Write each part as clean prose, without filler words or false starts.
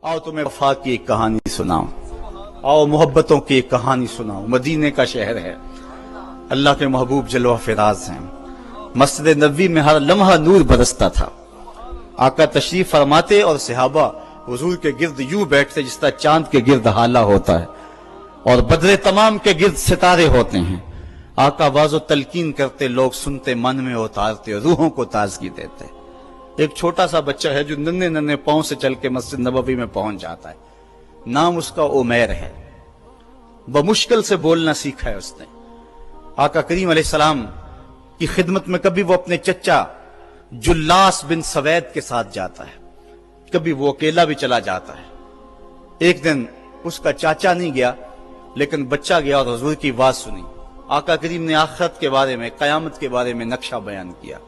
आओ तुम्हें वफा की एक कहानी सुनाऊं, आओ मोहब्बतों की एक कहानी सुनाऊं। मदीने का शहर है, अल्लाह के महबूब जलवा फिराज हैं। मस्जिद नबवी में हर लम्हा नूर बरसता था। आका तशरीफ फरमाते और सहाबा हुजूर के गिर्द यूं बैठते जिस तरह चांद के गिर्द हाला होता है और बदरे तमाम के गिर्द सितारे होते हैं। आका वाज़ो तलकीन करते, लोग सुनते, मन में उतारते, रूहों को ताजगी देते। एक छोटा सा बच्चा है जो नन्हे नन्हे पांव से चल के मस्जिद नबवी में पहुंच जाता है। नाम उसका उमैर है। बमुश्किल से बोलना सीखा है उसने। आका करीम अलैहिस्सलाम की खिदमत में कभी वो अपने चचा जुल्लास बिन सवैद के साथ जाता है, कभी वो अकेला भी चला जाता है। एक दिन उसका चाचा नहीं गया लेकिन बच्चा गया और हुजूर की बात सुनी। आका करीम ने आखिरत के बारे में, कयामत के बारे में नक्शा बयान किया।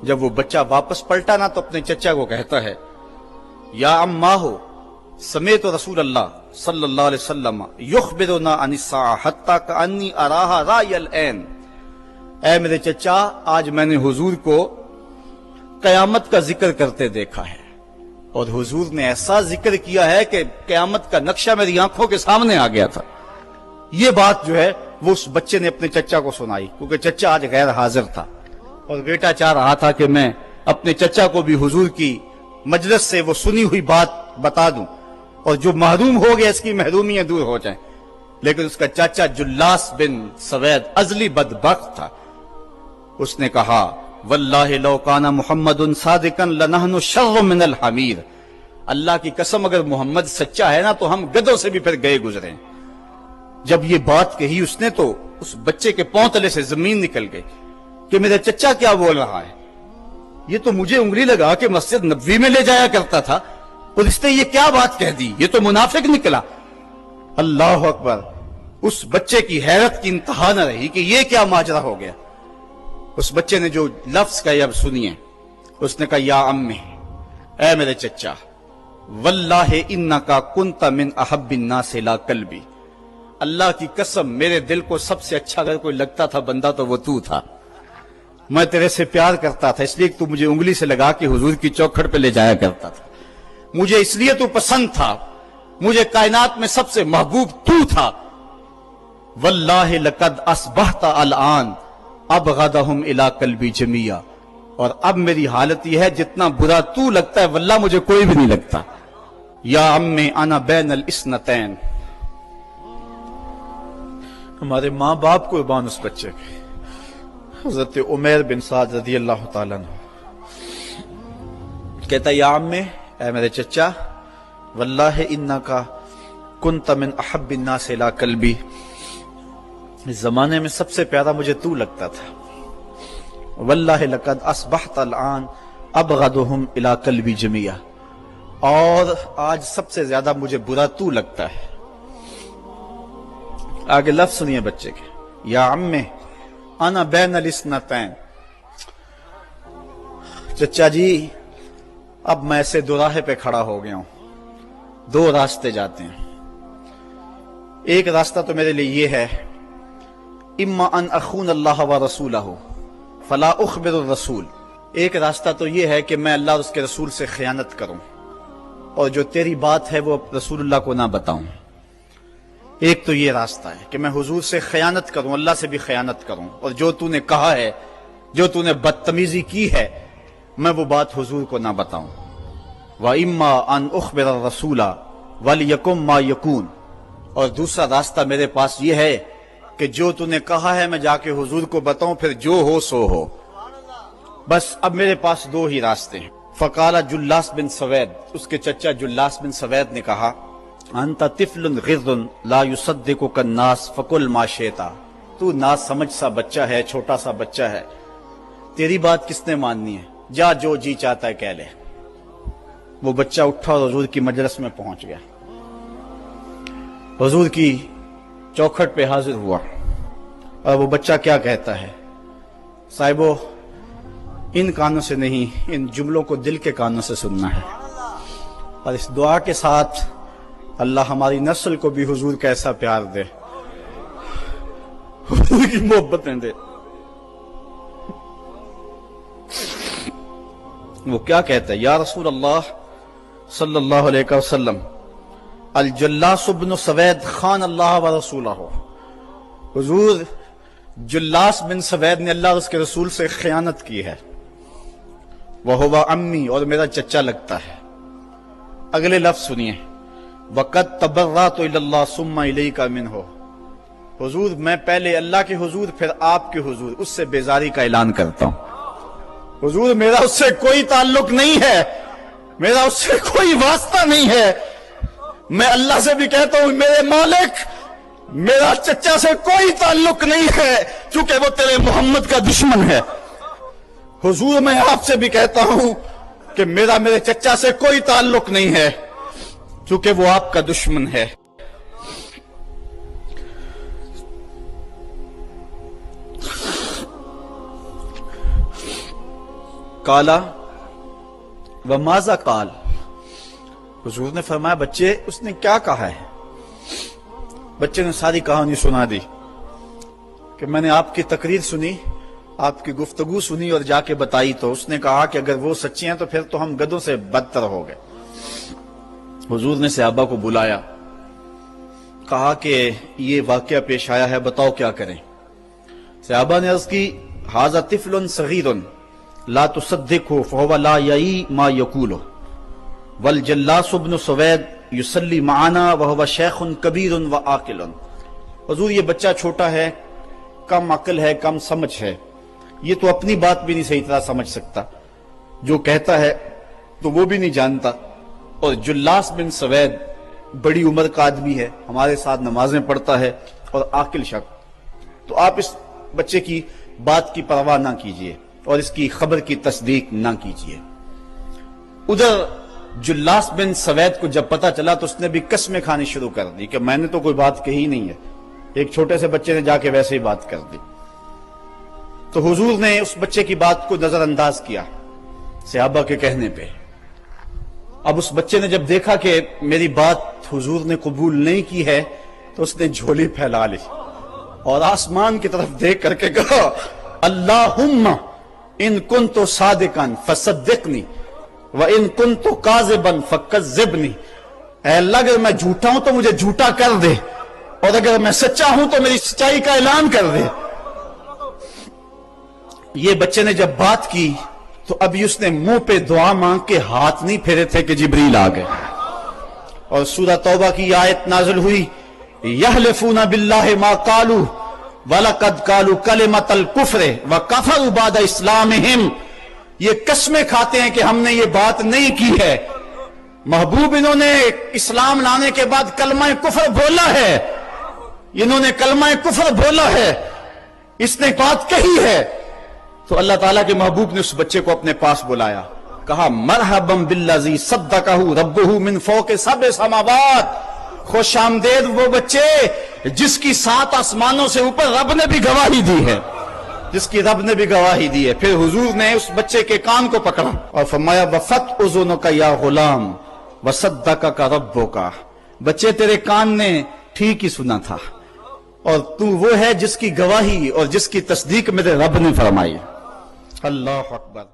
जब वो बच्चा वापस पलटा ना तो अपने चचा को कहता है, या अम्मा हो समेत रसूल अल्लाह सल्लल्लाहु अलैहि वसल्लम युखबिरुना अनिस्सा हत्ता कअन्नी अराहा रायल ऐन। ऐ मेरे चचा, आज मैंने हुजूर को कयामत का जिक्र करते देखा है और हुजूर ने ऐसा जिक्र किया है कि कयामत का नक्शा मेरी आंखों के सामने आ गया था। ये बात जो है वो उस बच्चे ने अपने चचा को सुनाई, क्योंकि चचा आज गैर हाजिर था और बेटा चाह रहा था कि मैं अपने चचा को भी हुजूर की मजलिस से वो सुनी हुई बात बता दूं और जो महरूम हो गया इसकी महरूमियां दूर हो जाएं। लेकिन उसका चाचा जुल्लास बिन सवैद अजली बदबख्त था। उसने कहा, वल्लाहि लौ काना मुहम्मदुन सादिकन लनहनु शर्रु मिनल हमीर। अल्लाह की कसम, अगर मोहम्मद सच्चा है ना तो हम गधों से भी फिर गए गुजरे। जब ये बात कही उसने तो उस बच्चे के पांव तले से जमीन निकल गई कि मेरा चचा क्या बोल रहा है। ये तो मुझे उंगली लगा के मस्जिद नबवी में ले जाया करता था और इसने ये क्या बात कह दी, ये तो मुनाफिक निकला। अल्लाह अकबर। उस बच्चे की हैरत की इंतहा न रही कि ये क्या माजरा हो गया। उस बच्चे ने जो लफ्ज कहे अब सुनिए। उसने कहा, या अम्मी, ऐ मेरे चचा, वल्लाहि इन्नका कुंता मिन अहब्बिन नास इला कल्बी। अल्लाह की कसम, मेरे दिल को सबसे अच्छा अगर कोई लगता था बंदा तो वो तू था। मैं तेरे से प्यार करता था इसलिए तू मुझे उंगली से लगा के हुजूर की चौखट पे ले जाया करता था। मुझे इसलिए तू पसंद था, मुझे कायनात में सबसे महबूब तू था। वल्लाहि लक़द अस्बहता अलआन अबग़दहुम इला कल्बी जमिया। और अब मेरी हालत यह है, जितना बुरा तू लगता है वल्लाह मुझे कोई भी नहीं लगता। या अम्मे अना बैनल इस्नतैन। हमारे माँ बाप कुर्बान उस बच्चे के। हज़रत उमैर बिन साद रज़ी अल्लाह तआला अन्हु कहता, या अम्मे, ऐ मेरे चचा, वल्लाहि इन्नका कुंत मिन अहब्बिन नास इला कल्बी। इस जमाने में सबसे प्यारा मुझे तू लगता था। वल्लाहि लक़द अस्बहत अलआन अबग़दुहुम इला कल्बी जमिया। और आज सबसे ज्यादा मुझे बुरा तू लगता है। आगे लफ्ज सुनिए बच्चे के, या अम्मे अना बैनल इस्नतैन। चचा जी, अब मैं ऐसे दोराहे पे खड़ा हो गया हूं। दो रास्ते जाते हैं। एक रास्ता तो मेरे लिए ये है, इम्मा अन अखून अल्लाह व रसूलहू फला उखबिर रसूल। एक रास्ता तो ये है कि मैं अल्लाह और उसके रसूल से खयानत करूं और जो तेरी बात है वो रसूलुल्लाह को ना बताऊं। एक तो ये रास्ता है कि मैं हुजूर से खयानत करूं, अल्लाह से भी खयानत करूं, और जो तूने कहा है, जो तूने बदतमीजी की है, मैं वो बात हुजूर को ना बताऊं। व इम्मा अन उखबिर रसूला वलियकुम मा यकून। और दूसरा रास्ता मेरे पास ये है कि जो तूने कहा है मैं जाके हुजूर को बताऊं, फिर जो हो सो हो। बस अब मेरे पास दो ही रास्ते हैं। फकाला जुल्लास बिन सवैद, उसके चचा जुल्लास बिन सवैद ने कहा, अंता तिफलुन गिर्दुन ला युसद्दिकुक अन्नास फकुल मा शेता। तू ना समझ सा बच्चा है, छोटा सा बच्चा है, तेरी बात किसने माननी है, जा जो जी चाहता है कह ले। वो बच्चा उठा और हुजूर की मजलिस में पहुंच गया। हुजूर की चौखट पे हाजिर हुआ और वो बच्चा क्या कहता है, साहिबो, इन कानों से नहीं, इन जुमलों को दिल के कानों से सुनना है। और इस दुआ के साथ अल्लाह हमारी नस्ल को भी हुजूर का ऐसा प्यार दे, हुजूर की मोहब्बतें दे। वो क्या कहता है, या रसूल अल्लाह صلی اللہ علیہ وسلم الجلاس بن سوید خان اللہ و رسولہ، حضور جلاس بن سوید نے اللہ اور اس کے رسول سے خیانت کی ہے، وہو امی، اور میرا چچا لگتا ہے۔ اگلے لفظ سنیے، وَقَدْ تَبَرَّأْتُ إِلَى اللَّهِ ثُمَّ إِلَيْكَ مِنْهُ، حضور میں پہلے اللہ کے حضور پھر آپ کے حضور اس سے بیزاری کا اعلان کرتا ہوں۔ حضور میرا اس سے کوئی تعلق نہیں ہے، میرا اس سے کوئی واسطہ نہیں ہے۔ میں اللہ سے بھی کہتا ہوں میرے مالک میرا چچا سے کوئی تعلق نہیں ہے، چونکہ وہ تیرے محمد کا دشمن ہے۔ حضور میں آپ سے بھی کہتا ہوں کہ میرے چچا سے کوئی تعلق نہیں ہے، چونکہ وہ آپ کا دشمن ہے۔ کالا وماذا قال، حضور نے فرمایا بچے اس نے کیا کہا ہے؟ بچے نے ساری کہانی سنا دی کہ میں نے آپ کی تقریر سنی، آپ کی گفتگو سنی اور جا کے بتائی، تو اس نے کہا کہ اگر وہ سچے ہیں تو پھر تو ہم گدھوں سے بدتر ہو گئے۔ حضور نے صحابہ کو بلایا، کہا کہ یہ واقعہ پیش آیا ہے، بتاؤ کیا کریں۔ صحابہ نے عرض کی ھذا طفل صغیر لا تصدقه فهو لا یعی ما یقول والجلاس بن سوید یصلی معنا وهو شیخ کبیر وعاقل، حضور یہ بچہ چھوٹا ہے، کم عقل ہے، کم سمجھ ہے، یہ تو اپنی بات بھی نہیں صحیح طرح سمجھ سکتا، جو کہتا ہے تو وہ بھی نہیں جانتا، اور جلاس بن سوید بڑی عمر کا آدمی ہے، ہمارے ساتھ نمازیں پڑھتا ہے اور عاقل شخص، تو آپ اس بچے کی بات کی پرواہ نہ کیجئے اور اس کی خبر کی تصدیق نہ کیجئے۔ ادھر جلاس بن سوید کو جب پتا چلا تو اس نے بھی قسمیں کھانی شروع کر دی کہ میں نے تو کوئی بات کہی نہیں ہے، ایک چھوٹے سے بچے نے جا کے ویسے ہی بات کر دی۔ تو حضور نے اس بچے کی بات کو نظر انداز کیا صحابہ کے کہنے پہ۔ اب اس بچے نے جب دیکھا کہ میری بات حضور نے قبول نہیں کی ہے تو اس نے جھولی پھیلا لی اور آسمان کی طرف دیکھ کر کے کہا اللہم ان کنت صادقا فصدقنی وان کنت کاذبا فکذبنی، اے اللہ اگر میں جھوٹا ہوں تو مجھے جھوٹا کر دے، اور اگر میں سچا ہوں تو میری سچائی کا اعلان کر دے۔ یہ بچے نے جب بات کی تو ابھی اس نے منہ پہ دعا مانگ کے ہاتھ نہیں پھیرے تھے کہ جبریل آ گئے، اور سورہ توبہ کی آیت نازل ہوئی یحلفون باللہ ما قالوا وَلَقَدْ قَالُوا كَلِمَةَ الْكُفْرِ وَكَفَرُوا بَعْدَ إِسْلَامِهِمْ، یہ قسمیں کھاتے ہیں کہ ہم نے یہ بات نہیں کی ہے، محبوب انہوں نے اسلام لانے کے بعد کلمہ کفر بولا ہے، انہوں نے کلمہ کفر بولا ہے، اس نے بات کہی ہے۔ تو اللہ تعالیٰ کے محبوب نے اس بچے کو اپنے پاس بلایا، کہا مرحبا بالذی صدقہ ربہ من فوق سبع سماوات، خوش آمدید وہ بچے جس کی 7 آسمانوں سے اوپر رب نے بھی گواہی دی ہے، جس کی رب نے بھی گواہی دی ہے۔ پھر حضور نے اس بچے کے کان کو پکڑا اور فرمایا وفت اذنک یا غلام وصدقک ربک، بچے تیرے کان نے ٹھیک ہی سنا تھا، اور تو وہ ہے جس کی گواہی اور جس کی تصدیق میرے رب نے فرمائی۔ اللہ اکبر۔